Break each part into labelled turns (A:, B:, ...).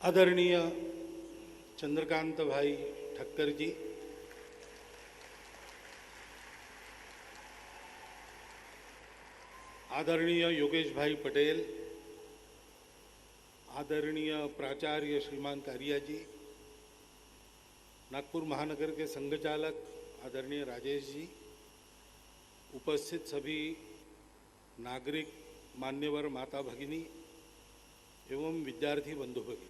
A: आदरणीय चंद्रकांत भाई ठक्कर जी, आदरणीय योगेश भाई पटेल, आदरणीय प्राचार्य श्रीमान कारिया जी, नागपुर महानगर के संघ चालक आदरणीय राजेश जी, उपस्थित सभी नागरिक, मान्यवर माता भगिनी एवं विद्यार्थी बंधु भगिनी,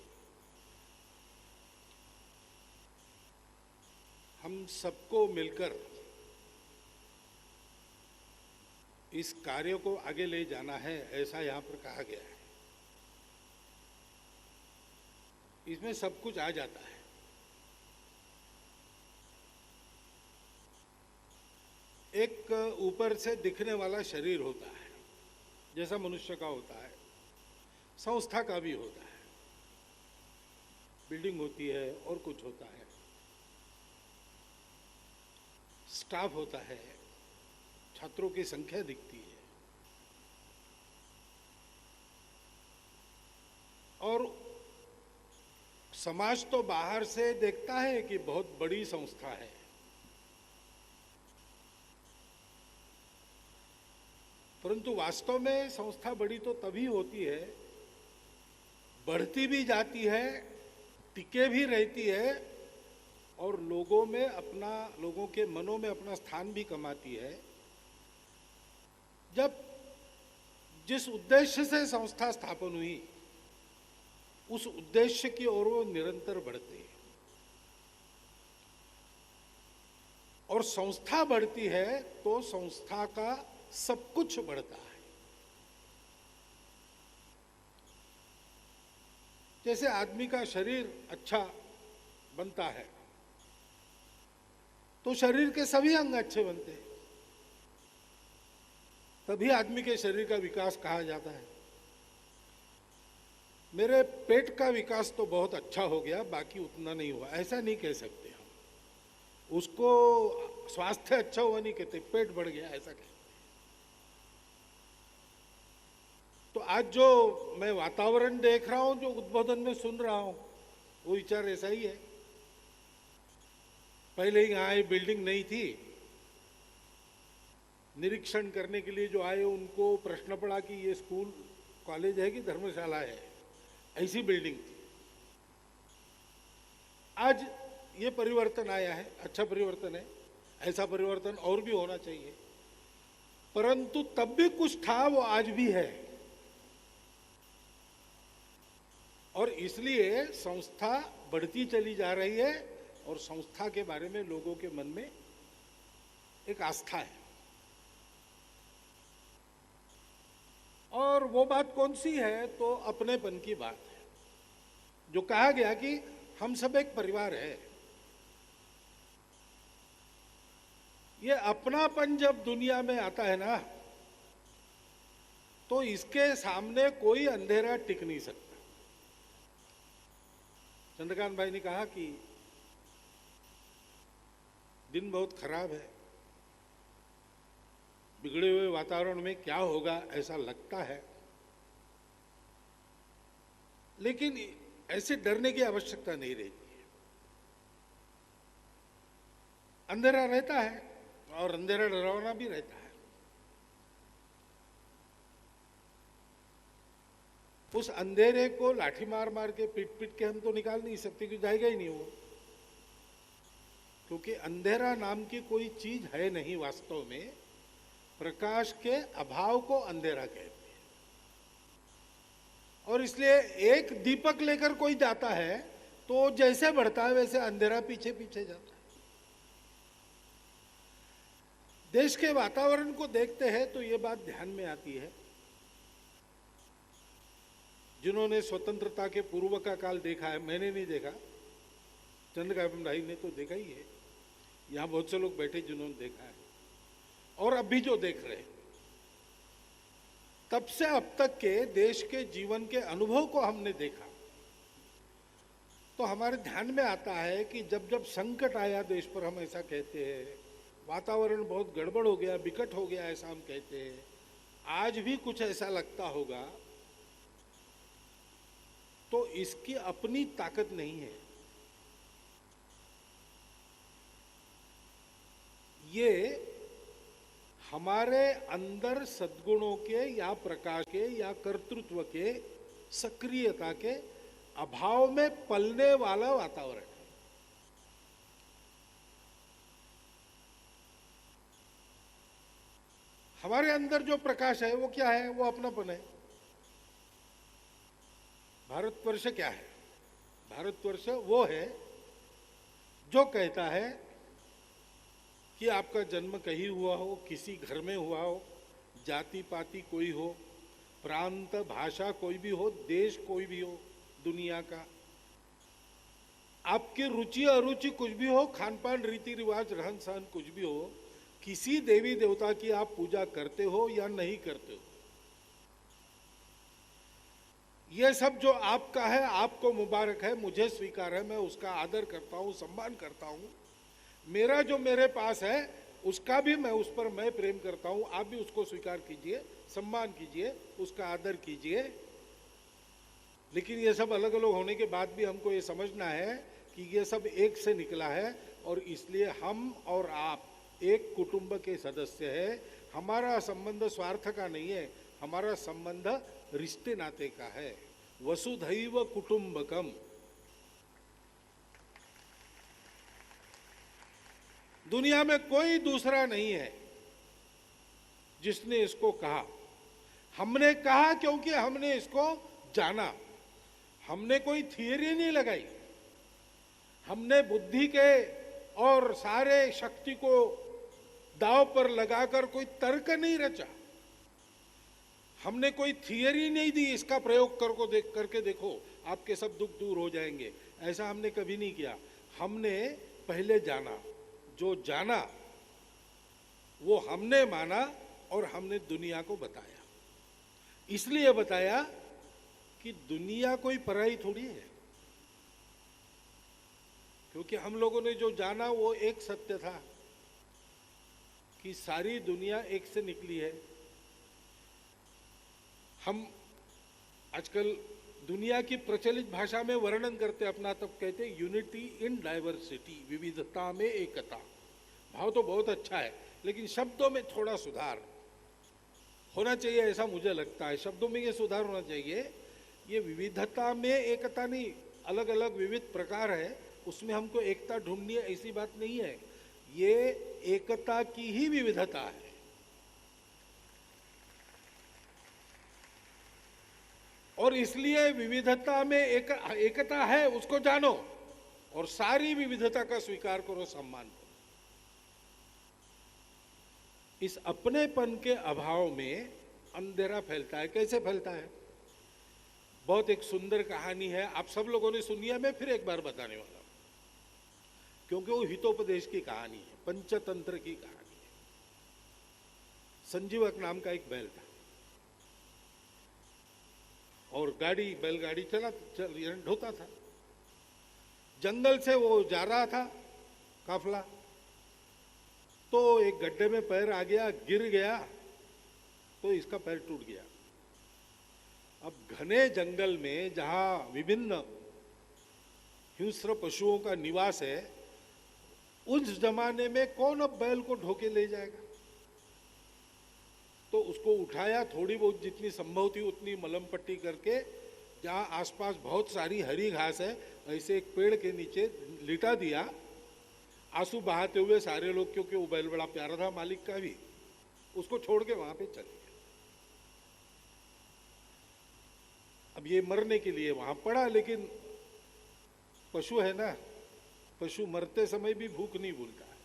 A: हम सबको मिलकर इस कार्य को आगे ले जाना है, ऐसा यहाँ पर कहा गया है। इसमें सब कुछ आ जाता है। एक ऊपर से दिखने वाला शरीर होता है, जैसा मनुष्य का होता है, संस्था का भी होता है, बिल्डिंग होती है और कुछ होता है, स्टाफ होता है, छात्रों की संख्या दिखती है, और समाज तो बाहर से देखता है कि बहुत बड़ी संस्था है, परंतु वास्तव में संस्था बड़ी तो तभी होती है, बढ़ती भी जाती है, टिके भी रहती है और लोगों के मनों में अपना स्थान भी कमाती है, जब जिस उद्देश्य से संस्था स्थापन हुई उस उद्देश्य की ओर वो निरंतर बढ़ती है। और संस्था बढ़ती है तो संस्था का सब कुछ बढ़ता है। जैसे आदमी का शरीर अच्छा बनता है तो शरीर के सभी अंग अच्छे बनते हैं, तभी आदमी के शरीर का विकास कहा जाता है। मेरे पेट का विकास तो बहुत अच्छा हो गया, बाकी उतना नहीं हुआ, ऐसा नहीं कह सकते हम। उसको स्वास्थ्य अच्छा हुआ नहीं कहते, पेट बढ़ गया ऐसा कहते। तो आज जो मैं वातावरण देख रहा हूं, जो उद्बोधन में सुन रहा हूं, वो विचार ऐसा ही है। पहले ही यहाँ बिल्डिंग नहीं थी, निरीक्षण करने के लिए जो आए उनको प्रश्न पड़ा कि ये स्कूल कॉलेज है कि धर्मशाला है, ऐसी बिल्डिंग थी। आज ये परिवर्तन आया है, अच्छा परिवर्तन है, ऐसा परिवर्तन और भी होना चाहिए, परंतु तब भी कुछ था, वो आज भी है। और इसलिए संस्था बढ़ती चली जा रही है और संस्था के बारे में लोगों के मन में एक आस्था है। और वो बात कौन सी है? तो अपनेपन की बात है, जो कहा गया कि हम सब एक परिवार है। ये अपनापन जब दुनिया में आता है ना, तो इसके सामने कोई अंधेरा टिक नहीं सकता। चंद्रकांत भाई ने कहा कि दिन बहुत खराब है, बिगड़े हुए वातावरण में क्या होगा ऐसा लगता है, लेकिन ऐसे डरने की आवश्यकता नहीं रहती है। अंधेरा रहता है और अंधेरा डरावना भी रहता है। उस अंधेरे को लाठी मार मार के पीट पीट के हम तो निकाल नहीं सकते, कि जाएगा ही नहीं वो, क्योंकि अंधेरा नाम की कोई चीज है नहीं वास्तव में। प्रकाश के अभाव को अंधेरा कहते हैं। और इसलिए एक दीपक लेकर कोई जाता है तो जैसे बढ़ता है वैसे अंधेरा पीछे पीछे जाता है। देश के वातावरण को देखते हैं तो ये बात ध्यान में आती है। जिन्होंने स्वतंत्रता के पूर्व का काल देखा है, मैंने नहीं देखा, चंद्रकांत भाई ने तो देखा ही है, यहां बहुत से लोग बैठे जिन्होंने देखा है, और अभी जो देख रहे हैं, तब से अब तक के देश के जीवन के अनुभव को हमने देखा, तो हमारे ध्यान में आता है कि जब जब संकट आया देश पर, हम ऐसा कहते हैं, वातावरण बहुत गड़बड़ हो गया, विकट हो गया, ऐसा हम कहते हैं। आज भी कुछ ऐसा लगता होगा तो इसकी अपनी ताकत नहीं है। ये हमारे अंदर सद्गुणों के या प्रकाश के या कर्तृत्व के सक्रियता के अभाव में पलने वाला वातावरण है। हमारे अंदर जो प्रकाश है वो क्या है? वो अपनापन है। भारतवर्ष क्या है? भारतवर्ष वो है जो कहता है कि आपका जन्म कहीं हुआ हो, किसी घर में हुआ हो, जाति पाति कोई हो, प्रांत भाषा कोई भी हो, देश कोई भी हो दुनिया का, आपकी रुचि अरुचि कुछ भी हो, खान पान रीति रिवाज रहन सहन कुछ भी हो, किसी देवी देवता की आप पूजा करते हो या नहीं करते हो, ये सब जो आपका है आपको मुबारक है, मुझे स्वीकार है, मैं उसका आदर करता हूं, सम्मान करता हूं। मेरा जो मेरे पास है उसका भी मैं, उस पर मैं प्रेम करता हूं, आप भी उसको स्वीकार कीजिए, सम्मान कीजिए, उसका आदर कीजिए। लेकिन ये सब अलग अलग होने के बाद भी हमको ये समझना है कि ये सब एक से निकला है और इसलिए हम और आप एक कुटुंब के सदस्य है। हमारा संबंध स्वार्थ का नहीं है, हमारा संबंध रिश्ते नाते का है। वसुधैव कुटुंबकम। दुनिया में कोई दूसरा नहीं है जिसने इसको कहा। हमने कहा क्योंकि हमने इसको जाना। हमने कोई थियरी नहीं लगाई, हमने बुद्धि के और सारे शक्ति को दांव पर लगाकर कोई तर्क नहीं रचा, हमने कोई थियरी नहीं दी इसका प्रयोग करके देखो आपके सब दुख दूर हो जाएंगे, ऐसा हमने कभी नहीं किया। हमने पहले जाना, जो जाना वो हमने माना और हमने दुनिया को बताया। इसलिए बताया कि दुनिया कोई पराई थोड़ी है, क्योंकि हम लोगों ने जो जाना वो एक सत्य था कि सारी दुनिया एक से निकली है। हम आजकल दुनिया की प्रचलित भाषा में वर्णन करते अपना, तब कहते यूनिटी इन डाइवर्सिटी, विविधता में एकता। भाव तो बहुत अच्छा है, लेकिन शब्दों में थोड़ा सुधार होना चाहिए, ऐसा मुझे लगता है। शब्दों में ये सुधार होना चाहिए। ये विविधता में एकता नहीं, अलग अलग विविध प्रकार है, उसमें हमको एकता ढूंढनी है, ऐसी बात नहीं है। ये एकता की ही विविधता है। और इसलिए विविधता में एकता है, उसको जानो और सारी विविधता का स्वीकार करो, सम्मान करो। इस अपनेपन के अभाव में अंधेरा फैलता है। कैसे फैलता है? बहुत एक सुंदर कहानी है, आप सब लोगों ने सुनी है, मैं फिर एक बार बताने वाला हूं, क्योंकि वो हितोपदेश की कहानी है, पंचतंत्र की कहानी है। संजीवक नाम का एक बैल था और बैलगाड़ी ढोता था। जंगल से वो जा रहा था काफला, तो एक गड्ढे में पैर आ गया, गिर गया, तो इसका पैर टूट गया। अब घने जंगल में जहां विभिन्न हिंस्र पशुओं का निवास है, उस जमाने में कौन अब बैल को ढोके ले जाएगा? तो उसको उठाया, थोड़ी बहुत जितनी संभव थी उतनी मलम पट्टी करके, जहां आसपास बहुत सारी हरी घास है, ऐसे एक पेड़ के नीचे लिटा दिया, आंसू बहाते हुए सारे लोग, क्योंकि वो बैल बड़ा प्यारा था मालिक का भी, उसको छोड़ के वहां पे चले गए। अब ये मरने के लिए वहां पड़ा, लेकिन पशु है ना, पशु मरते समय भी भूख नहीं भूलता है,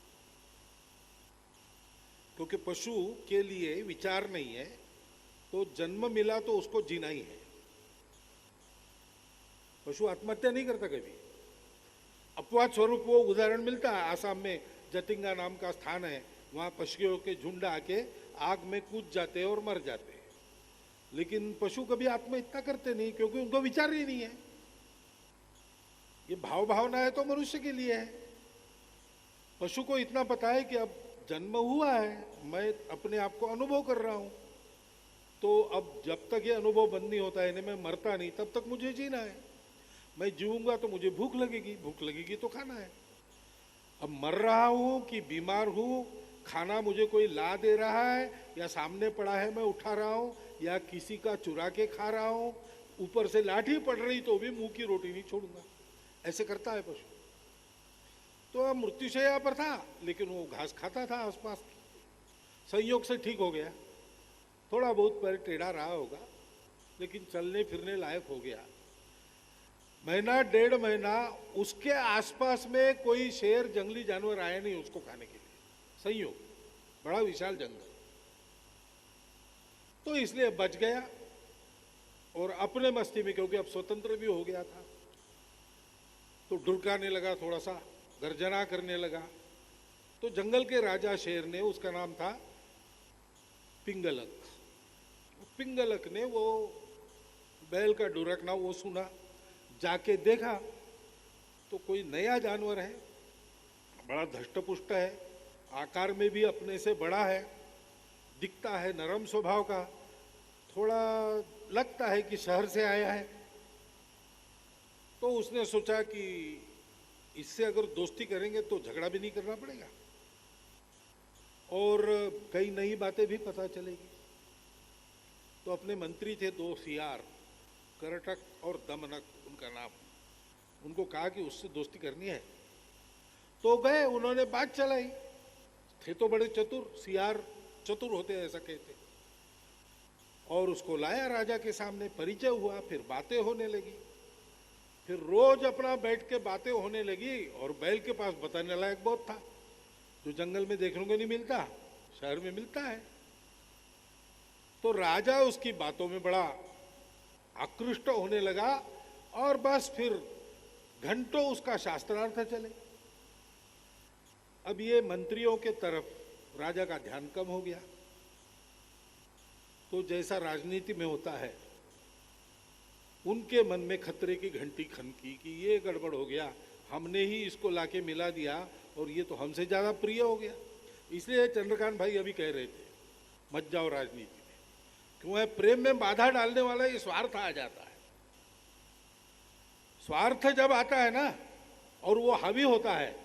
A: क्योंकि पशु के लिए विचार नहीं है। तो जन्म मिला तो उसको जीना ही है। पशु आत्महत्या नहीं करता कभी। अपवाद स्वरूप वो उदाहरण मिलता है, आसाम में जतिंगा नाम का स्थान है, वहां पशुओं के झुंड आके आग में कूद जाते हैं और मर जाते हैं, लेकिन पशु कभी आत्महत्या करते नहीं, क्योंकि उनको विचार ही नहीं है। ये भाव भावना है तो मनुष्य के लिए है। पशु को इतना पता है कि अब जन्म हुआ है, मैं अपने आप को अनुभव कर रहा हूं, तो अब जब तक ये अनुभव बंद नहीं होता है, मैं मरता नहीं, तब तक मुझे जीना है। मैं जीऊंगा तो मुझे भूख लगेगी तो खाना है। अब मर रहा हूं कि बीमार हूं, खाना मुझे कोई ला दे रहा है या सामने पड़ा है मैं उठा रहा हूं या किसी का चुरा के खा रहा हूं, ऊपर से लाठी पड़ रही तो भी मुंह की रोटी नहीं छोड़ूंगा, ऐसे करता है पशु। तो मृत्युशैया पर था लेकिन वो घास खाता था आसपास की, संयोग से ठीक हो गया, थोड़ा बहुत पैर टेढ़ा रहा होगा लेकिन चलने फिरने लायक हो गया। महीना 1.5 महीना उसके आसपास में कोई शेर जंगली जानवर आया नहीं उसको खाने के लिए, संयोग, बड़ा विशाल जंगल, तो इसलिए बच गया। और अपने मस्ती में, क्योंकि अब स्वतंत्र भी हो गया था, तो ढुड़काने लगा, थोड़ा सा गर्जना करने लगा। तो जंगल के राजा शेर ने, उसका नाम था पिंगलक, पिंगलक ने वो बैल का ढुड़कना वो सुना, जाके देखा तो कोई नया जानवर है, बड़ा धष्टपुष्ट है, आकार में भी अपने से बड़ा है, दिखता है नरम स्वभाव का, थोड़ा लगता है कि शहर से आया है। तो उसने सोचा कि इससे अगर दोस्ती करेंगे तो झगड़ा भी नहीं करना पड़ेगा और कई नई बातें भी पता चलेगी। तो अपने मंत्री थे 2 सियार, करटक और दमनक उनका नाम, उनको कहा कि उससे दोस्ती करनी है। तो गए, उन्होंने बात चलाई, थे तो बड़े चतुर, सियार चतुर होते हैं ऐसा कहते, और उसको लाया राजा के सामने, परिचय हुआ, फिर बातें होने लगी, फिर रोज अपना बैठ के बातें होने लगी। और बैल के पास बताने लायक बहुत था, जो जंगल में देखने को नहीं मिलता, शहर में मिलता है। तो राजा उसकी बातों में बड़ा आकृष्ट होने लगा और बस फिर घंटों उसका शास्त्रार्थ चले। अब ये मंत्रियों के तरफ राजा का ध्यान कम हो गया। तो जैसा राजनीति में होता है, उनके मन में खतरे की घंटी खनकी कि ये गड़बड़ हो गया, हमने ही इसको लाके मिला दिया और ये तो हमसे ज्यादा प्रिय हो गया। इसलिए चंद्रकांत भाई अभी कह रहे थे मत जाओ राजनीति में, क्यों है, प्रेम में बाधा डालने वाला ये स्वार्थ आ जाता है। स्वार्थ जब आता है ना और वो हावी होता है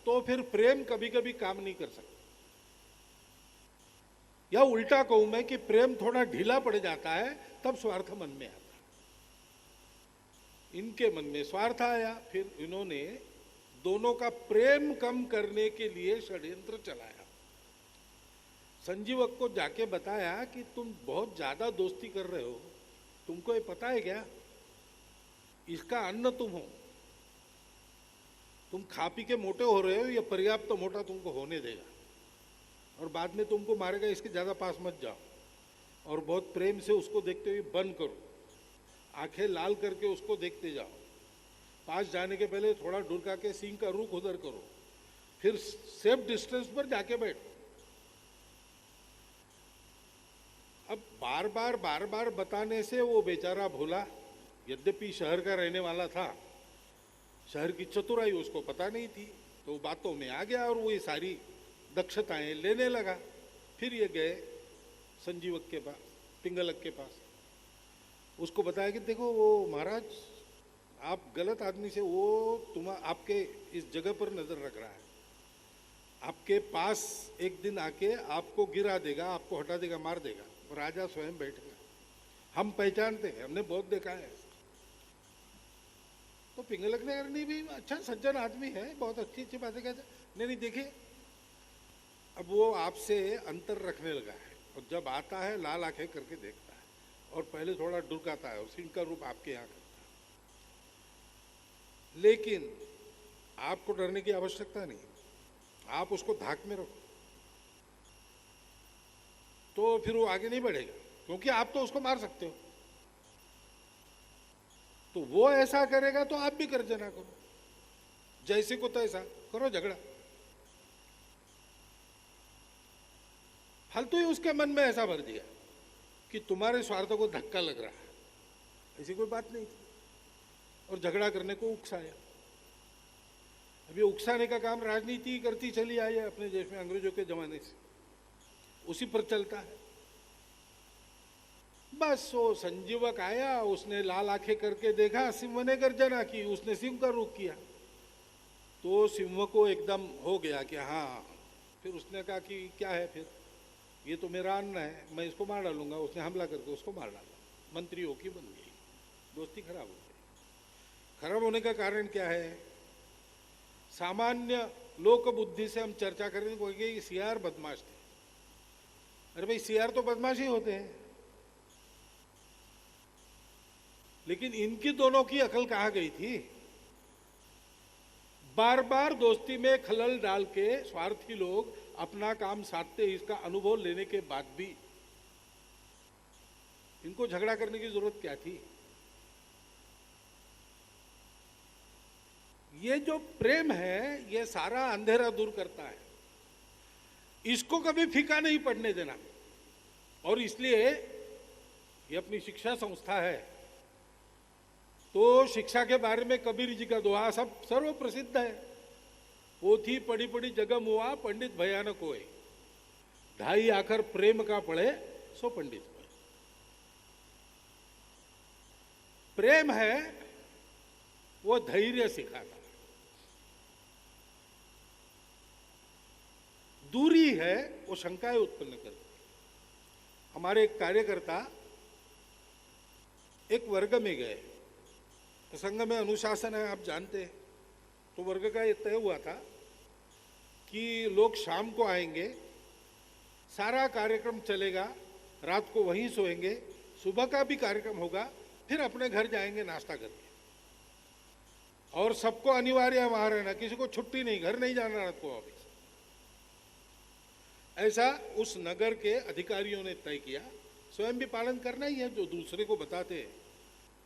A: तो फिर प्रेम कभी कभी काम नहीं कर सकता। या उल्टा कहूं मैं कि प्रेम थोड़ा ढीला पड़ जाता है तब स्वार्थ मन में आता है। इनके मन में स्वार्थ आया, फिर इन्होंने दोनों का प्रेम कम करने के लिए षड्यंत्र चलाया। संजीवक को जाके बताया कि तुम बहुत ज्यादा दोस्ती कर रहे हो, तुमको ये पता है क्या, इसका अन्न तुम हो, तुम खा पी के मोटे हो रहे हो, ये पर्याप्त तो मोटा तुमको होने देगा और बाद में तुमको मारेगा, इसके ज्यादा पास मत जाओ। और बहुत प्रेम से उसको देखते हुए बंद करो, आंखें लाल करके उसको देखते जाओ, पास जाने के पहले थोड़ा ढुलका के सींग का रुख उधर करो, फिर सेफ डिस्टेंस पर जाके बैठो। अब बार बार बताने से वो बेचारा भोला, यद्यपि शहर का रहने वाला था, शहर की चतुराई उसको पता नहीं थी, तो बातों में आ गया और वो ये सारी दक्षताएं लेने लगा। फिर ये गए संजीवक के पास, पिंगलक के पास, उसको बताया कि देखो वो महाराज आप गलत आदमी से, वो आपके इस जगह पर नजर रख रहा है, आपके पास एक दिन आके आपको गिरा देगा, आपको हटा देगा, मार देगा। राजा स्वयं बैठ गया, हम पहचानते हैं, हमने बहुत देखा है। तो पिंगलक ने कहा नहीं भाई, अच्छा सज्जन आदमी है, बहुत अच्छी अच्छी बातें कहता, नहीं देखिए, अब वो आपसे अंतर रखने लगा है और जब आता है लाल आंखें करके देखता है और पहले थोड़ा डुरकाता है और सिंह का रूप आपके यहाँ करता है, लेकिन आपको डरने की आवश्यकता नहीं, आप उसको धाक में रखो तो फिर वो आगे नहीं बढ़ेगा, क्योंकि आप तो उसको मार सकते हो। तो वो ऐसा करेगा तो आप भी गर्जना करो, जैसे को तैसा करो झगड़ा। फालतू ही उसके मन में ऐसा भर दिया कि तुम्हारे स्वार्थ को धक्का लग रहा है, ऐसी कोई बात नहीं थी, और झगड़ा करने को उकसाया। अब ये उकसाने का काम राजनीति करती चली आई है अपने देश में, अंग्रेजों के जमाने से उसी पर चलता है। बस वो संजीवक आया, उसने लाल आंखें करके देखा, सिंह ने गर्जना की, उसने सिंह का रुख किया, तो सिंह को एकदम हो गया कि हाँ। फिर उसने कहा कि क्या है फिर, ये तो मेरा अन्न है, मैं इसको मार डालूंगा। उसने हमला करके उसको मार डाला, मंत्रियों की बन गई, दोस्ती खराब हो गई। खराब होने का कारण क्या है? सामान्य लोक बुद्धि से हम चर्चा करें तो कहेंगे सीआर बदमाश थे। अरे भाई, सीआर तो बदमाश ही होते हैं, लेकिन इनकी दोनों की अकल कहाँ गई थी? बार बार दोस्ती में खलल डाल के स्वार्थी लोग अपना काम साधते, इसका अनुभव लेने के बाद भी इनको झगड़ा करने की जरूरत क्या थी? ये जो प्रेम है, ये सारा अंधेरा दूर करता है, इसको कभी फीका नहीं पड़ने देना। और इसलिए ये अपनी शिक्षा संस्था है, तो शिक्षा के बारे में कबीर जी का दोहा सब सर्व प्रसिद्ध है। पोथी पड़ी पड़ी जगम हुआ, पंडित भयानक होए, ढाई आखर प्रेम का पढ़े सो पंडित होए। प्रेम है वो धैर्य सिखाता, दूरी है वो शंकाएं उत्पन्न करती। हमारे एक कार्यकर्ता एक वर्ग में गए, संघ में अनुशासन है, आप जानते हैं, तो वर्ग का ये तय हुआ था कि लोग शाम को आएंगे, सारा कार्यक्रम चलेगा, रात को वहीं सोएंगे, सुबह का भी कार्यक्रम होगा, फिर अपने घर जाएंगे नाश्ता करके। और सबको अनिवार्य है वहां रहना, किसी को छुट्टी नहीं, घर नहीं जाना रात को ऑफिस। ऐसा उस नगर के अधिकारियों ने तय किया। स्वयं भी पालन करना ही है, जो दूसरे को बताते हैं।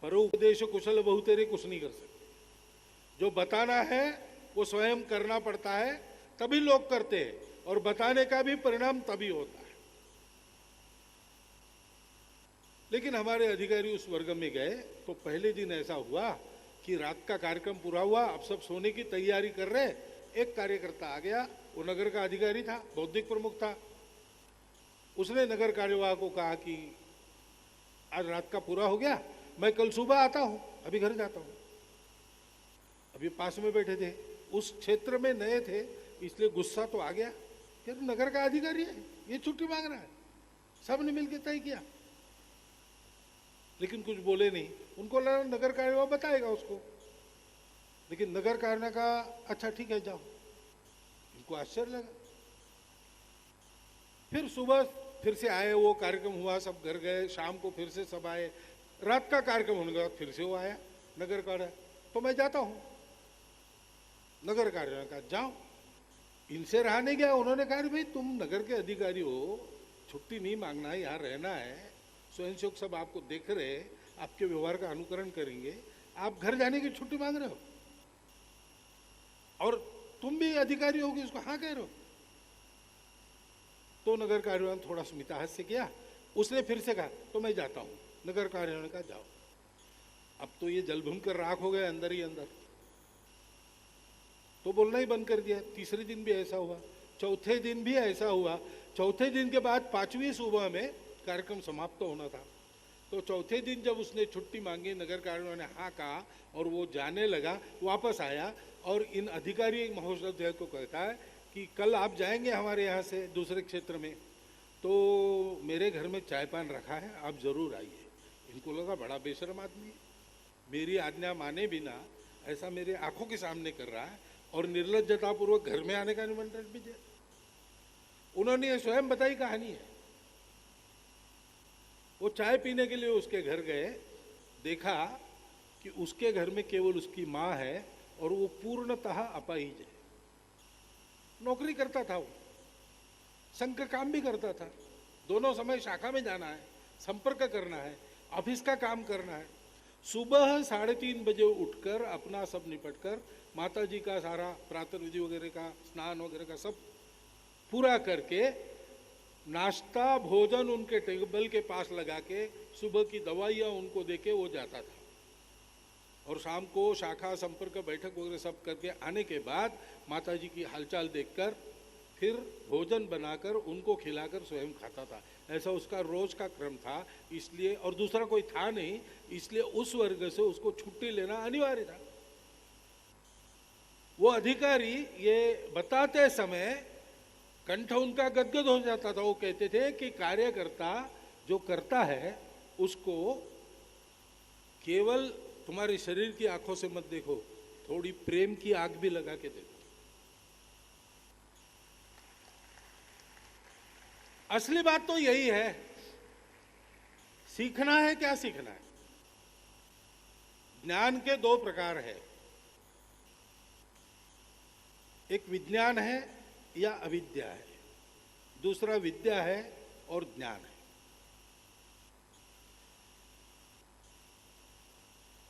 A: परोपदेश कुशल बहुतेरे, कुछ नहीं कर सकते। जो बताना है वो स्वयं करना पड़ता है, तभी लोग करते हैं, और बताने का भी परिणाम तभी होता है। लेकिन हमारे अधिकारी उस वर्ग में गए तो पहले दिन ऐसा हुआ कि रात का कार्यक्रम पूरा हुआ, अब सब सोने की तैयारी कर रहे। एक कार्यकर्ता आ गया, वो नगर का अधिकारी था, बौद्धिक प्रमुख था। उसने नगर कार्यवाह को कहा कि आज रात का पूरा हो गया, मैं कल सुबह आता हूं, अभी घर जाता हूं। अभी पास में बैठे थे, उस क्षेत्र में नए थे, इसलिए गुस्सा तो आ गया, यार नगर का अधिकारी है, ये छुट्टी मांग रहा है। सबने मिलकर तय किया, लेकिन कुछ बोले नहीं। उनको लगा नगर कार्यवाह बताएगा उसको, लेकिन नगर कार्य ने कहा अच्छा ठीक है जाओ। इनको आश्चर्य लगा। फिर सुबह फिर से आए, वो कार्यक्रम हुआ, सब घर गए, शाम को फिर से सब आए, रात का कार्यक्रम होने के बाद फिर से वो आया नगर कार्य, तो मैं जाता हूं। नगर कार्य ने कहा जाओ। इनसे रहा नहीं गया, उन्होंने कहा भाई तुम नगर के अधिकारी हो, छुट्टी नहीं मांगना है, यहाँ रहना है, स्वयंसेवक सब आपको देख रहे, आपके व्यवहार का अनुकरण करेंगे, आप घर जाने की छुट्टी मांग रहे हो, और तुम भी अधिकारी होगे, इसको हाँ कह रहे हो। तो नगर कार्य ने थोड़ा स्मिताहास्य किया, उसने फिर से कहा तो मैं जाता हूं। नगर कार्य ने कहा जाओ। अब तो ये जल भून कर राख हो गए अंदर ही अंदर, तो बोलना ही बंद कर दिया। तीसरे दिन भी ऐसा हुआ, चौथे दिन भी ऐसा हुआ। चौथे दिन के बाद पांचवी सुबह में कार्यक्रम समाप्त होना था, तो चौथे दिन जब उसने छुट्टी मांगी, नगर कार्य ने हाँ कहा और वो जाने लगा, वापस आया और इन अधिकारी महोदय को कहता है कि कल आप जाएंगे हमारे यहाँ से दूसरे क्षेत्र में, तो मेरे घर में चाय पान रखा है, आप जरूर आइए। इनको लगा बड़ा बेशर्म आदमी, मेरी आज्ञा माने बिना ऐसा मेरे आंखों के सामने कर रहा है, और निर्लज्जतापूर्वक घर में आने का निमंत्रण भी दिया। उन्होंने ये स्वयं बताई कहानी है। वो चाय पीने के लिए उसके घर गए, देखा कि उसके घर में केवल उसकी माँ है और वो पूर्णतः अपाहिज है। नौकरी करता था वो, संघ का काम भी करता था, दोनों समय शाखा में जाना है, संपर्क करना है, ऑफिस का काम करना है। सुबह 3:30 बजे उठकर अपना सब निपटकर माता जी का सारा प्रातः विधि वगैरह का, स्नान वगैरह का सब पूरा करके, नाश्ता भोजन उनके टेबल के पास लगा के, सुबह की दवाइयाँ उनको देके वो जाता था। और शाम को शाखा संपर्क बैठक वगैरह सब करके आने के बाद माता जी की हालचाल देखकर फिर भोजन बनाकर उनको खिलाकर स्वयं खाता था। ऐसा उसका रोज का क्रम था। इसलिए, और दूसरा कोई था नहीं, इसलिए उस वर्ग से उसको छुट्टी लेना अनिवार्य था। वो अधिकारी ये बताते समय कंठ उनका गदगद हो जाता था। वो कहते थे कि कार्यकर्ता जो करता है उसको केवल तुम्हारे शरीर की आंखों से मत देखो, थोड़ी प्रेम की आग भी लगा के देखो। असली बात तो यही है। सीखना है, क्या सीखना है? ज्ञान के दो प्रकार है, एक विज्ञान है या अविद्या है, दूसरा विद्या है और ज्ञान है।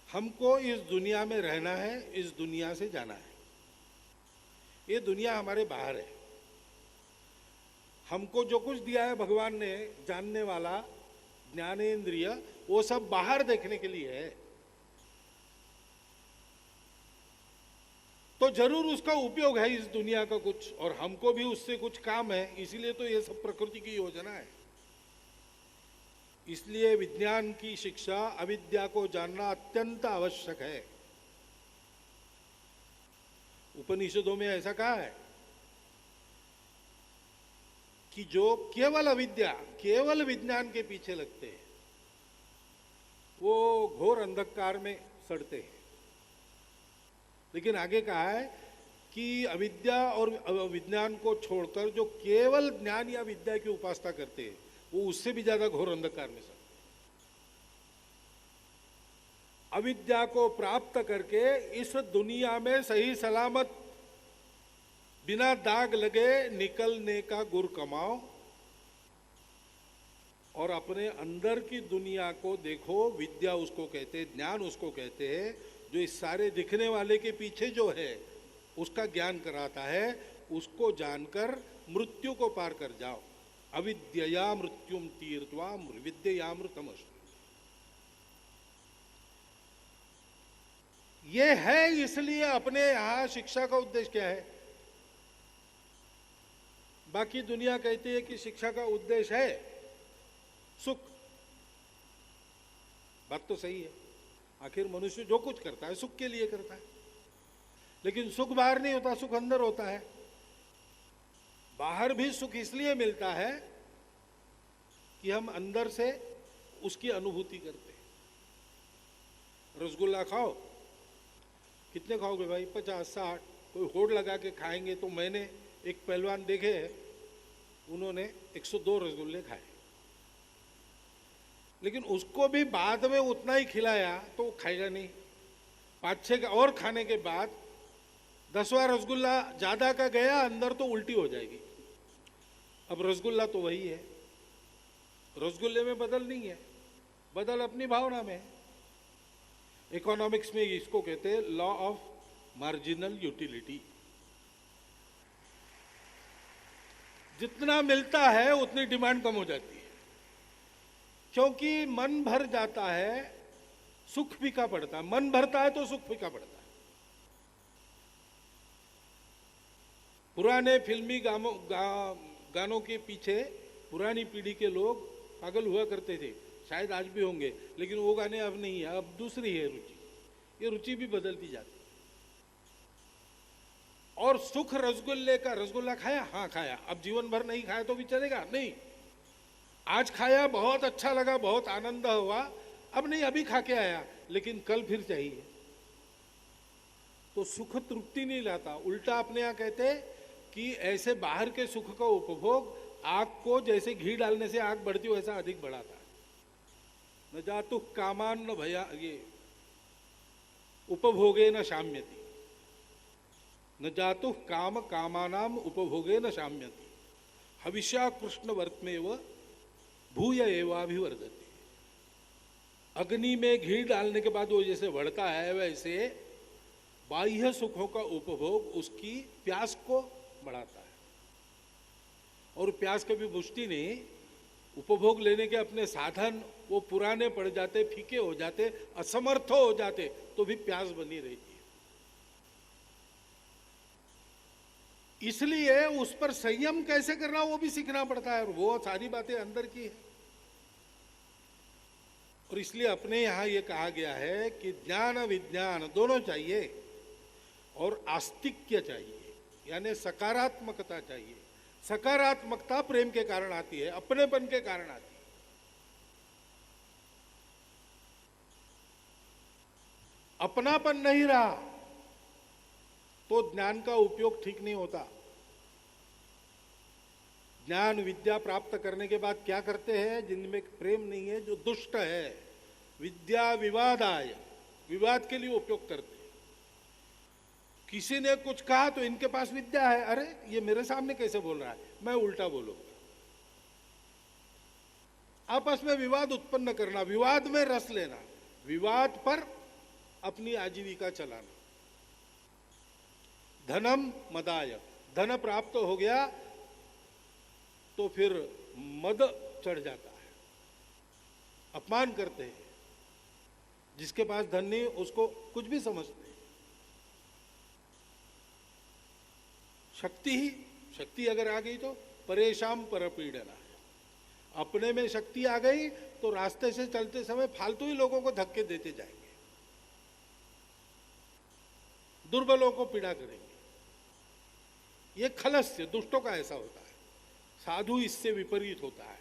A: हमको इस दुनिया में रहना है, इस दुनिया से जाना है। ये दुनिया हमारे बाहर है। हमको जो कुछ दिया है भगवान ने जानने वाला ज्ञानेंद्रिय, वो सब बाहर देखने के लिए है। तो जरूर उसका उपयोग है इस दुनिया का कुछ, और हमको भी उससे कुछ काम है। इसीलिए तो ये सब प्रकृति की योजना है। इसलिए विज्ञान की शिक्षा, अविद्या को जानना अत्यंत आवश्यक है। उपनिषदों में ऐसा कहा है कि जो केवल अविद्या, केवल विज्ञान के पीछे लगते हैं, वो घोर अंधकार में सड़ते हैं। लेकिन आगे कहा है कि अविद्या और विज्ञान को छोड़कर जो केवल ज्ञान या विद्या की उपासना करते हैं, वो उससे भी ज्यादा घोर अंधकार में सड़ते हैं। अविद्या को प्राप्त करके इस दुनिया में सही सलामत बिना दाग लगे निकलने का गुर कमाओ, और अपने अंदर की दुनिया को देखो। विद्या उसको कहते हैं, ज्ञान उसको कहते हैं जो इस सारे दिखने वाले के पीछे जो है उसका ज्ञान कराता है। उसको जानकर मृत्यु को पार कर जाओ। अविद्यया मृत्युम तीर्त्वा विद्ययामृतमस्तु। ये है, इसलिए अपने यहां शिक्षा का उद्देश्य क्या है? बाकी दुनिया कहती है कि शिक्षा का उद्देश्य है सुख। बात तो सही है, आखिर मनुष्य जो कुछ करता है सुख के लिए करता है। लेकिन सुख बाहर नहीं होता, सुख अंदर होता है। बाहर भी सुख इसलिए मिलता है कि हम अंदर से उसकी अनुभूति करते हैं। रसगुल्ला खाओ, कितने खाओगे भाई? 50-60। कोई होड़ लगा के खाएंगे तो मैंने एक पहलवान देखे हैं, उन्होंने 102 रसगुल्ले खाए। लेकिन उसको भी बाद में उतना ही खिलाया तो वो खाएगा नहीं। 5-6 का और खाने के बाद 10वां रसगुल्ला ज्यादा का गया अंदर तो उल्टी हो जाएगी। अब रसगुल्ला तो वही है, रसगुल्ले में बदल नहीं है, बदल अपनी भावना में है। इकोनॉमिक्स में इसको कहते हैं लॉ ऑफ मार्जिनल यूटिलिटी। जितना मिलता है उतनी डिमांड कम हो जाती है, क्योंकि मन भर जाता है, सुख फीका पड़ता है। मन भरता है तो सुख फीका पड़ता है। पुराने फिल्मी गानों के पीछे पुरानी पीढ़ी के लोग पागल हुआ करते थे, शायद आज भी होंगे, लेकिन वो गाने अब नहीं है, अब दूसरी है रुचि। ये रुचि भी बदलती जाती है। और सुख रसगुल्ले का, रसगुल्ला खाया? हाँ खाया। अब जीवन भर नहीं खाया तो भी चलेगा? नहीं। आज खाया, बहुत अच्छा लगा, बहुत आनंद हुआ, अब नहीं, अभी खा के आया, लेकिन कल फिर चाहिए। तो सुख तृप्ति नहीं लाता। उल्टा अपने यहाँ कहते कि ऐसे बाहर के सुख का उपभोग आग को जैसे घी डालने से आग बढ़ती वैसा अधिक बढ़ाता है। न जातु कामान न भया, ये उपभोगे न शाम्यति, न जातु काम कामानाम उपभोगे न शाम्यति, हविष्या कृष्ण वर्तमेव भूय एवाभिवर्धते। अग्नि में घी डालने के बाद वो जैसे बढ़ता है, वैसे बाह्य सुखों का उपभोग उसकी प्यास को बढ़ाता है। और प्यास कभी बुझती नहीं। उपभोग लेने के अपने साधन वो पुराने पड़ जाते, फीके हो जाते, असमर्थ हो जाते, तो भी प्यास बनी रहती है। इसलिए उस पर संयम कैसे करना वो भी सीखना पड़ता है, और वो सारी बातें अंदर की है। और इसलिए अपने यहां ये कहा गया है कि ज्ञान विज्ञान दोनों चाहिए, और आस्तिक्य चाहिए, यानी सकारात्मकता चाहिए। सकारात्मकता प्रेम के कारण आती है, अपनेपन के कारण आती है। अपनापन नहीं रहा तो ज्ञान का उपयोग ठीक नहीं होता। ज्ञान विद्या प्राप्त करने के बाद क्या करते हैं? जिनमें प्रेम नहीं है, जो दुष्ट है, विद्या विवादाय, विवाद के लिए उपयोग करते हैं। किसी ने कुछ कहा तो इनके पास विद्या है, अरे ये मेरे सामने कैसे बोल रहा है, मैं उल्टा बोलूंगा। आपस में विवाद उत्पन्न करना, विवाद में रस लेना, विवाद पर अपनी आजीविका चलाना। धनम मदाय, धन प्राप्त हो गया तो फिर मद चढ़ जाता है, अपमान करते हैं। जिसके पास धन नहीं उसको कुछ भी समझते हैं। शक्ति ही, शक्ति अगर आ गई तो परेशान परपीड़ना है। अपने में शक्ति आ गई तो रास्ते से चलते समय फालतू ही लोगों को धक्के देते जाएंगे, दुर्बलों को पीड़ा करेंगे। ये खलस्य दुष्टों का ऐसा होता है। साधु इससे विपरीत होता है।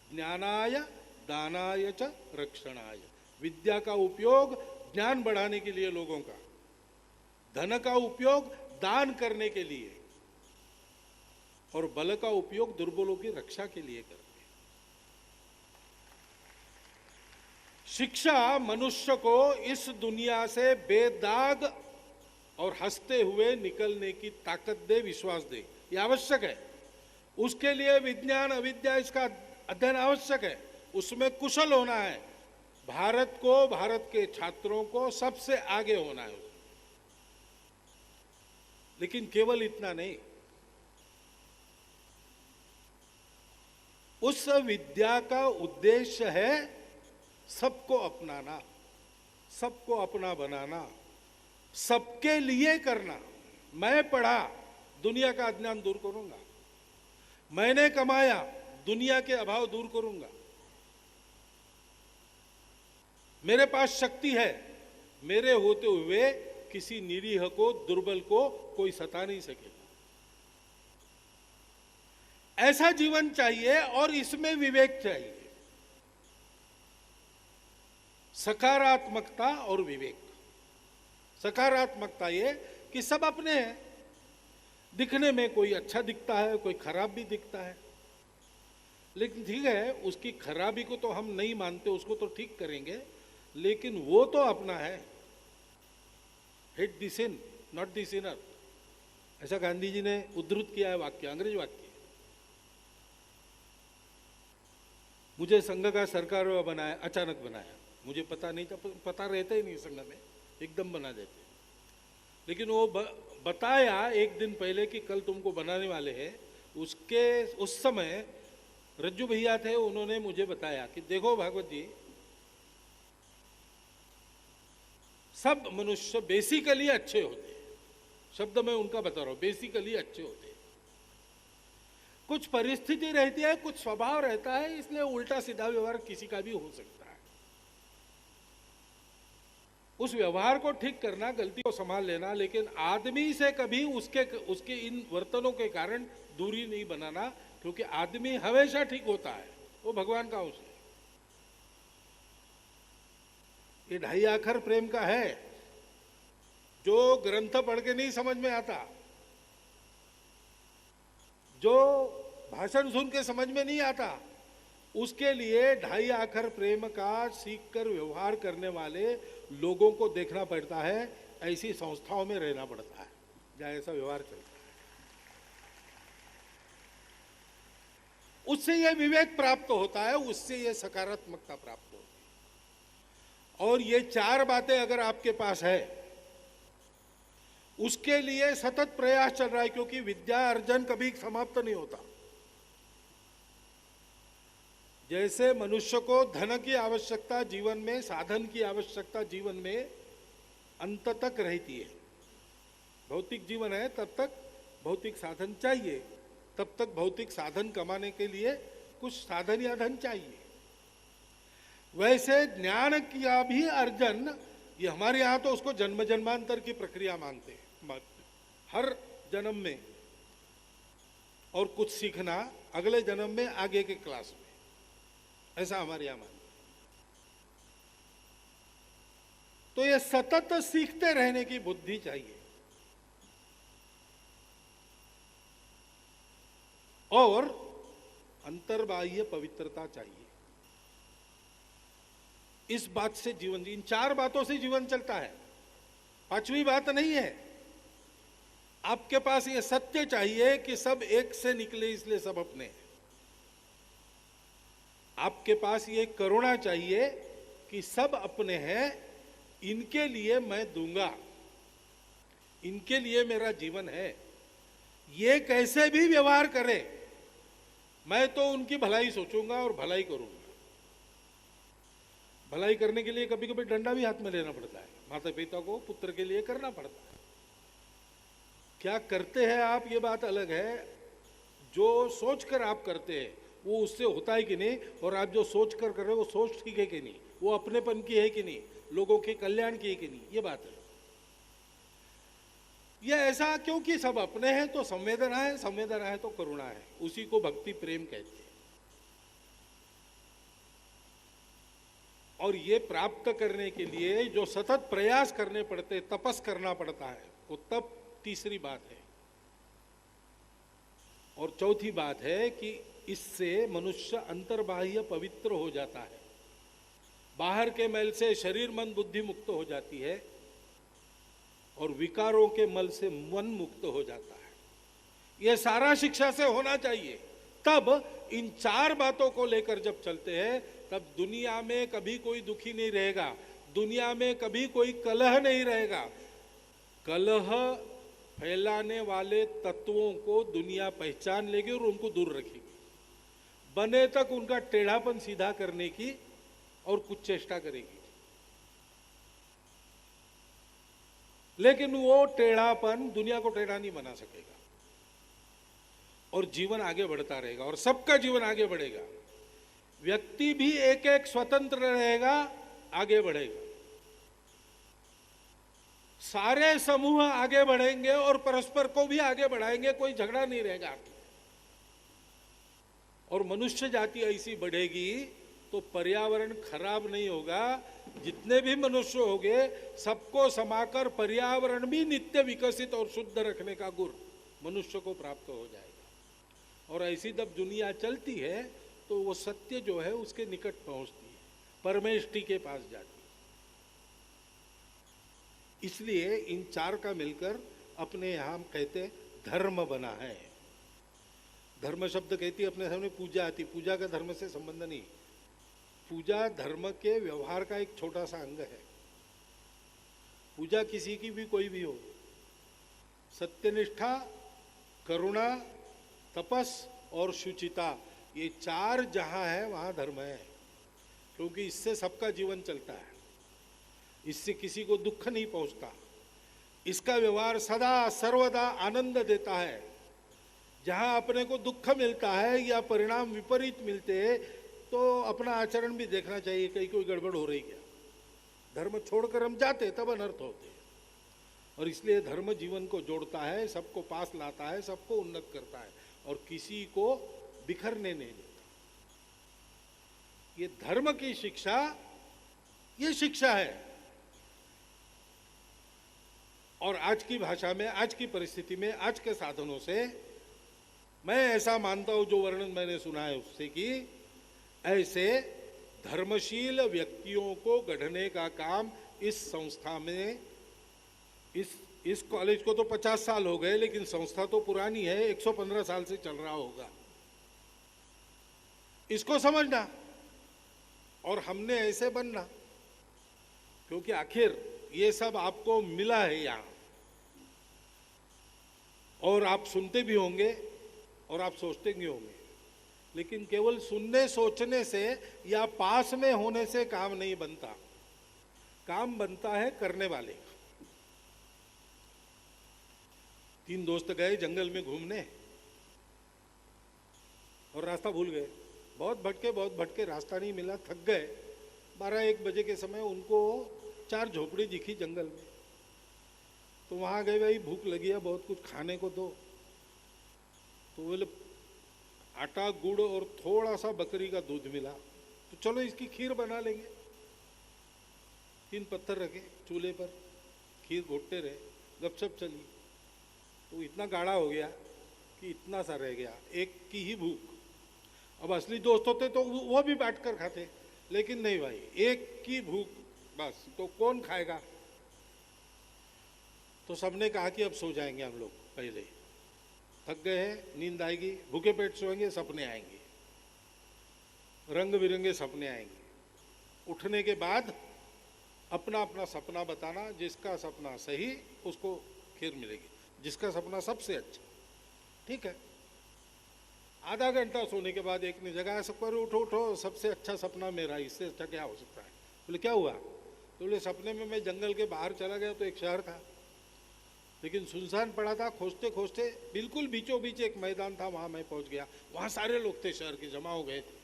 A: ज्ञानाय दानाय च रक्षणाय, विद्या का उपयोग ज्ञान बढ़ाने के लिए लोगों का, धन का उपयोग दान करने के लिए, और बल का उपयोग दुर्बलों की रक्षा के लिए करते हैं। शिक्षा मनुष्य को इस दुनिया से बेदाग और हंसते हुए निकलने की ताकत दे, विश्वास दे, यह आवश्यक है। उसके लिए विज्ञान अविद्या इसका अध्ययन आवश्यक है, उसमें कुशल होना है। भारत को, भारत के छात्रों को सबसे आगे होना है। लेकिन केवल इतना नहीं, उस विद्या का उद्देश्य है सबको अपनाना, सबको अपना बनाना, सबके लिए करना। मैं पढ़ा, दुनिया का अज्ञान दूर करूंगा। मैंने कमाया, दुनिया के अभाव दूर करूंगा। मेरे पास शक्ति है, मेरे होते हुए किसी निरीह को, दुर्बल को कोई सता नहीं सकेगा। ऐसा जीवन चाहिए, और इसमें विवेक चाहिए। सकारात्मकता और विवेक। सकारात्मकता ये कि सब अपने हैं, दिखने में कोई अच्छा दिखता है, कोई खराब भी दिखता है, लेकिन ठीक है, उसकी खराबी को तो हम नहीं मानते, उसको तो ठीक करेंगे, लेकिन वो तो अपना है। Hate the sin not the sinner, ऐसा गांधी जी ने उद्धृत किया है वाक्य, अंग्रेज वाक्य। मुझे संघ का सरकार बनाया, अचानक बनाया, मुझे पता नहीं था, पता रहता ही नहीं संघ में, एकदम बना देते। लेकिन वो बताया एक दिन पहले कि कल तुमको बनाने वाले हैं। उस समय रज्जू भैया थे, उन्होंने मुझे बताया कि देखो भागवत जी, सब मनुष्य बेसिकली अच्छे होते हैं। शब्द मैं उनका बता रहा हूं, बेसिकली अच्छे होते हैं। कुछ परिस्थिति रहती है, कुछ स्वभाव रहता है, इसलिए उल्टा सीधा व्यवहार किसी का भी हो सकता है। उस व्यवहार को ठीक करना, गलती को संभाल लेना, लेकिन आदमी से कभी उसके इन वर्तनों के कारण दूरी नहीं बनाना, क्योंकि आदमी हमेशा ठीक होता है, वो भगवान का अंश है। ये ढाई आखर प्रेम का है, जो ग्रंथ पढ़ के नहीं समझ में आता, जो भाषण सुन के समझ में नहीं आता, उसके लिए ढाई आखर प्रेम का सीखकर व्यवहार करने वाले लोगों को देखना पड़ता है। ऐसी संस्थाओं में रहना पड़ता है जहां ऐसा व्यवहार चलता है। उससे यह विवेक प्राप्त होता है, उससे यह सकारात्मकता प्राप्त होती है। और ये चार बातें अगर आपके पास है, उसके लिए सतत प्रयास चल रहा है, क्योंकि विद्या अर्जन कभी समाप्त नहीं होता। जैसे मनुष्य को धन की आवश्यकता जीवन में, साधन की आवश्यकता जीवन में अंत तक रहती है, भौतिक जीवन है तब तक भौतिक साधन चाहिए, तब तक भौतिक साधन कमाने के लिए कुछ साधन या धन चाहिए। वैसे ज्ञान का भी अर्जन, ये हमारे यहाँ तो उसको जन्म जन्मांतर की प्रक्रिया मानते हैं, हर जन्म में और कुछ सीखना अगले जन्म में आगे के क्लास में, ऐसा हमारे यहाँ मानते हैं। तो ये सतत सीखते रहने की बुद्धि चाहिए और अंतर्बाह्य पवित्रता चाहिए। इस बात से जीवन, इन 4 बातों से जीवन चलता है, 5वीं बात नहीं है। आपके पास ये सत्य चाहिए कि सब एक से निकले इसलिए सब अपने हैं। आपके पास ये करुणा चाहिए कि सब अपने हैं, इनके लिए मैं दूंगा, इनके लिए मेरा जीवन है। ये कैसे भी व्यवहार करे, मैं तो उनकी भलाई सोचूंगा और भलाई करूंगा। भलाई करने के लिए कभी कभी डंडा भी हाथ में लेना पड़ता है, माता पिता को पुत्र के लिए करना पड़ता है। क्या करते हैं आप, ये बात अलग है। जो सोचकर आप करते हैं वो उससे होता है कि नहीं, और आप जो सोच कर रहे हो वो सोच ठीक है कि नहीं, वो अपनेपन की है कि नहीं, लोगों के कल्याण की है कि नहीं, ये बात है। ये ऐसा क्योंकि सब अपने हैं तो संवेदना है, संवेदना है तो करुणा है, उसी को भक्ति प्रेम कहते हैं। और ये प्राप्त करने के लिए जो सतत प्रयास करने पड़ते, तपस करना पड़ता है, वो तप तीसरी बात है। और चौथी बात है कि इससे मनुष्य अंतर्बाह्य पवित्र हो जाता है, बाहर के मैल से शरीर मन बुद्धि मुक्त हो जाती है और विकारों के मल से मन मुक्त हो जाता है। यह सारा शिक्षा से होना चाहिए। तब इन 4 बातों को लेकर जब चलते हैं तब दुनिया में कभी कोई दुखी नहीं रहेगा, दुनिया में कभी कोई कलह नहीं रहेगा। कलह फैलाने वाले तत्वों को दुनिया पहचान लेगी और उनको दूर रखेगी, बने तक उनका टेढ़ापन सीधा करने की और कुछ चेष्टा करेगी। लेकिन वो टेढ़ापन दुनिया को टेढ़ा नहीं बना सकेगा और जीवन आगे बढ़ता रहेगा और सबका जीवन आगे बढ़ेगा। व्यक्ति भी एक एक स्वतंत्र रहेगा, आगे बढ़ेगा। सारे समूह आगे बढ़ेंगे और परस्पर को भी आगे बढ़ाएंगे, कोई झगड़ा नहीं रहेगा। और मनुष्य जाति ऐसी बढ़ेगी तो पर्यावरण खराब नहीं होगा। जितने भी मनुष्य होंगे सबको समाकर पर्यावरण भी नित्य विकसित और शुद्ध रखने का गुण मनुष्य को प्राप्त हो जाएगा। और ऐसी जब दुनिया चलती है तो वो सत्य जो है उसके निकट पहुंचती है, परमेष्टि के पास जाती है। इसलिए इन 4 का मिलकर अपने यहां कहते धर्म बना है। धर्म शब्द कहती है अपने सामने पूजा आती, पूजा का धर्म से संबंध नहीं। पूजा धर्म के व्यवहार का एक छोटा सा अंग है। पूजा किसी की भी कोई भी हो, सत्यनिष्ठा, करुणा, तपस और शुचिता, ये 4 जहां है वहां धर्म है। क्योंकि इससे सबका जीवन चलता है, इससे किसी को दुख नहीं पहुंचता, इसका व्यवहार सदा सर्वदा आनंद देता है। जहां अपने को दुख मिलता है या परिणाम विपरीत मिलते हैं तो अपना आचरण भी देखना चाहिए, कहीं कोई गड़बड़ हो रही क्या। धर्म छोड़कर हम जाते तब अनर्थ होते। और इसलिए धर्म जीवन को जोड़ता है, सबको पास लाता है, सबको उन्नत करता है और किसी को बिखरने नहीं देता। ये धर्म की शिक्षा, ये शिक्षा है। और आज की भाषा में, आज की परिस्थिति में, आज के साधनों से मैं ऐसा मानता हूं, जो वर्णन मैंने सुना है उससे, कि ऐसे धर्मशील व्यक्तियों को गढ़ने का काम इस संस्था में, इस कॉलेज को तो 50 साल हो गए, लेकिन संस्था तो पुरानी है, 115 साल से चल रहा होगा। इसको समझना और हमने ऐसे बनना, क्योंकि आखिर ये सब आपको मिला है यहां। और आप सुनते भी होंगे और आप सोचते भी होंगे, लेकिन केवल सुनने सोचने से या पास में होने से काम नहीं बनता। काम बनता है करने वाले का। तीन दोस्त गए जंगल में घूमने और रास्ता भूल गए। बहुत भटके रास्ता नहीं मिला, थक गए। 12-1 बजे के समय उनको 4 झोपड़ी दिखी जंगल में। तो वहां गए, भाई भूख लगी है, बहुत कुछ खाने को दो। तो बोले आटा गुड़ और थोड़ा सा बकरी का दूध मिला, तो चलो इसकी खीर बना लेंगे। 3 पत्थर रखे चूल्हे पर, खीर घोटते रहे, गपशप चली। तो इतना गाढ़ा हो गया कि इतना सा रह गया, एक की ही भूख। अब असली दोस्त होते तो वो भी बांट कर खाते, लेकिन नहीं भाई, एक की भूख बस, तो कौन खाएगा। तो सबने कहा कि अब सो जाएंगे हम लोग, पहले थक गए हैं, नींद आएगी, भूखे पेट सोएंगे, सपने आएंगे, रंग बिरंगे सपने आएंगे। उठने के बाद अपना अपना सपना बताना, जिसका सपना सही उसको खीर मिलेगी, जिसका सपना सबसे अच्छा। ठीक है। आधा घंटा सोने के बाद एक ने जगाया सबको, अरे उठो उठो, सबसे अच्छा सपना मेरा, इससे अच्छा क्या हो सकता है। बोले क्या हुआ। तो बोले सपने में मैं जंगल के बाहर चला गया तो एक शहर था, लेकिन सुनसान पड़ा था। खोजते खोजते बिल्कुल बीचों बीच एक मैदान था, वहां मैं पहुंच गया। वहां सारे लोग थे, शहर के जमा हो गए थे।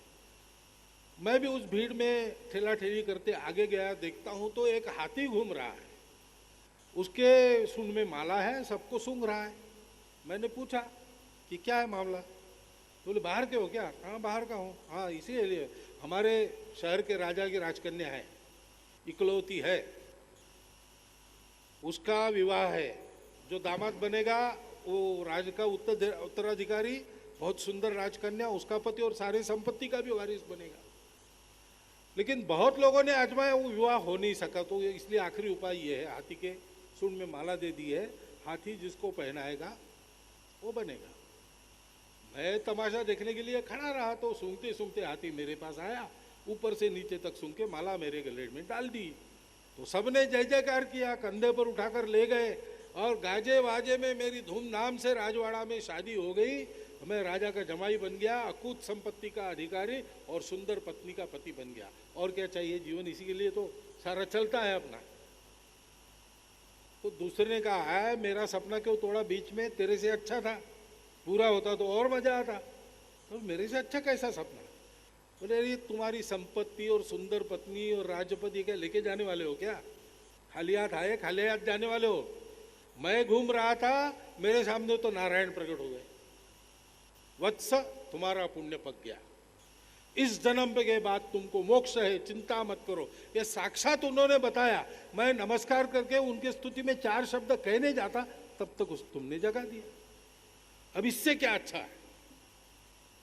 A: मैं भी उस भीड़ में ठेला ठेली करते आगे गया। देखता हूं तो एक हाथी घूम रहा है, उसके सूंड में माला है, सबको सूंघ रहा है। मैंने पूछा कि क्या है मामला। तो बोले बाहर के हो क्या। हाँ बाहर का हूँ। हाँ इसीलिए हमारे शहर के राजा की राजकन्या है, इकलौती है, उसका विवाह है। जो दामाद बनेगा वो राज का उत्तराधिकारी, बहुत सुंदर राजकन्या, उसका पति और सारी संपत्ति का भी वारिस बनेगा। लेकिन बहुत लोगों ने आजमाया, वो विवाह हो नहीं सका। तो इसलिए आखिरी उपाय ये है, हाथी के सूंड में माला दे दी है, हाथी जिसको पहनाएगा वो बनेगा। मैं तमाशा देखने के लिए खड़ा रहा, तो सूंघते सूंघते हाथी मेरे पास आया, ऊपर से नीचे तक सूंघ के माला मेरे गले में डाल दी। तो सबने जय जयकार किया, कंधे पर उठाकर ले गए और गाजे वाजे में मेरी धूमधाम से राजवाड़ा में शादी हो गई। मैं राजा का जमाई बन गया, अकूत संपत्ति का अधिकारी और सुंदर पत्नी का पति बन गया। और क्या चाहिए, जीवन इसी के लिए तो सारा चलता है अपना। तो दूसरे ने कहा है मेरा सपना क्यों तोड़ा बीच में, तेरे से अच्छा था, पूरा होता तो और मजा आता। तो मेरे से अच्छा कैसा सपना। बोले ये तुम्हारी संपत्ति और सुंदर पत्नी और राजपति क्या लेके जाने वाले हो क्या, खाली हाथ आए खाली हाथ जाने वाले हो। मैं घूम रहा था, मेरे सामने तो नारायण प्रकट हो गए। वत्स तुम्हारा पुण्य पक गया, इस जन्म के बाद तुमको मोक्ष है, चिंता मत करो। ये साक्षात उन्होंने बताया। मैं नमस्कार करके उनके स्तुति में 4 शब्द कहने जाता, तब तक उस तुमने जगा दिया। अब इससे क्या अच्छा है।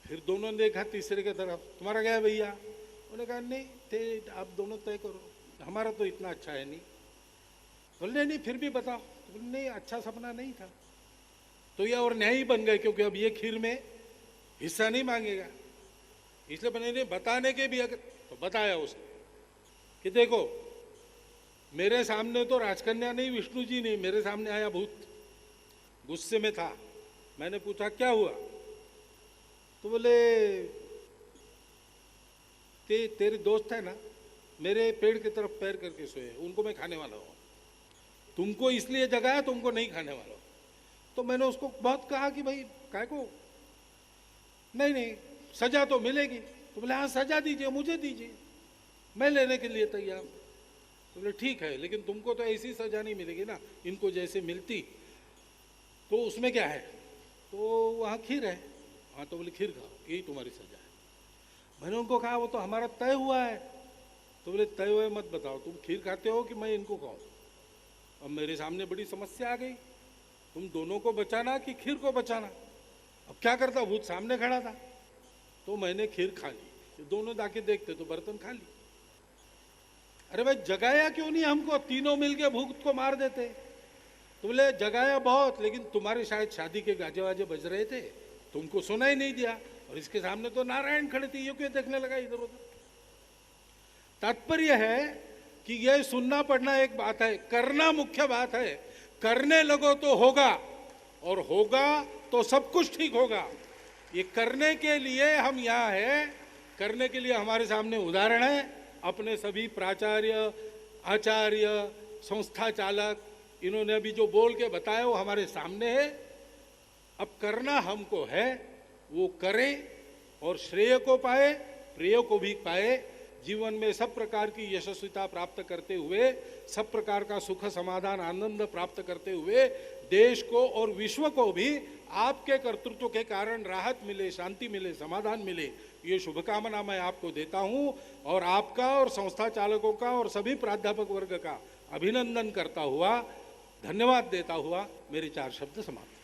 A: फिर दोनों ने देखा तीसरे की तरफ, तुम्हारा क्या है भैया। उन्होंने कहा नहीं थे, आप दोनों तय करो, हमारा तो इतना अच्छा है नहीं। बोले नहीं फिर भी बताओ। तो बोले नहीं अच्छा सपना नहीं था। तो ये और न्यायी बन गए, क्योंकि अब ये खीर में हिस्सा नहीं मांगेगा। इसलिए बने बताने के भी अगर तो बताया उसने कि देखो मेरे सामने तो राजकन्या नहीं, विष्णु जी नहीं, मेरे सामने आया भूत, गुस्से में था। मैंने पूछा क्या हुआ। तो बोले तेरे दोस्त है ना, मेरे पेड़ की तरफ पैर करके सोए, उनको मैं खाने वाला हूं, तुमको इसलिए जगाया, तुमको नहीं खाने वाला हूं। तो मैंने उसको बहुत कहा कि भाई काय को, नहीं नहीं सजा तो मिलेगी। तो बोले हाँ सजा दीजिए, मुझे दीजिए, मैं लेने के लिए तैयार। तो बोले ठीक है, लेकिन तुमको तो ऐसी सजा नहीं मिलेगी ना, इनको जैसे मिलती। तो उसमें क्या है, तो वहाँ खीर है। हाँ तो बोले खीर खाओ, यही तुम्हारी सजा है। मैंने उनको कहा वो तो हमारा तय हुआ है। तो बोले तय हुए मत बताओ, तुम खीर खाते हो कि मैं इनको खाऊं। अब मेरे सामने बड़ी समस्या आ गई, तुम दोनों को बचाना कि खीर को बचाना। अब क्या करता, भूत सामने खड़ा था। तो मैंने खीर खा ली, दोनों जाके देखते तो बर्तन खाली। अरे भाई जगाया क्यों नहीं हमको, तीनों मिलके भूत को मार देते। तो बोले जगाया बहुत, लेकिन तुम्हारे शायद शादी के गाजे वाजे बज रहे थे, तुमको सुना ही नहीं दिया। और इसके सामने तो नारायण खड़े थे, ये क्यों देखने लगा इधर उधर। तात्पर्य है कि यह सुनना पढ़ना एक बात है, करना मुख्य बात है। करने लगो तो होगा, और होगा तो सब कुछ ठीक होगा। ये करने के लिए हम यहाँ है, करने के लिए हमारे सामने उदाहरण है। अपने सभी प्राचार्य, आचार्य, संस्था चालक, इन्होंने अभी जो बोल के बताया वो हमारे सामने है। अब करना हमको है, वो करें और श्रेय को पाए, प्रेय को भी पाए, जीवन में सब प्रकार की यशस्विता प्राप्त करते हुए, सब प्रकार का सुख समाधान आनंद प्राप्त करते हुए देश को और विश्व को भी आपके कर्तृत्व के कारण राहत मिले, शांति मिले, समाधान मिले, ये शुभकामना मैं आपको देता हूं और आपका और संस्था चालकों का और सभी प्राध्यापक वर्ग का अभिनंदन करता हुआ, धन्यवाद देता हुआ मेरे 4 शब्द समाप्त।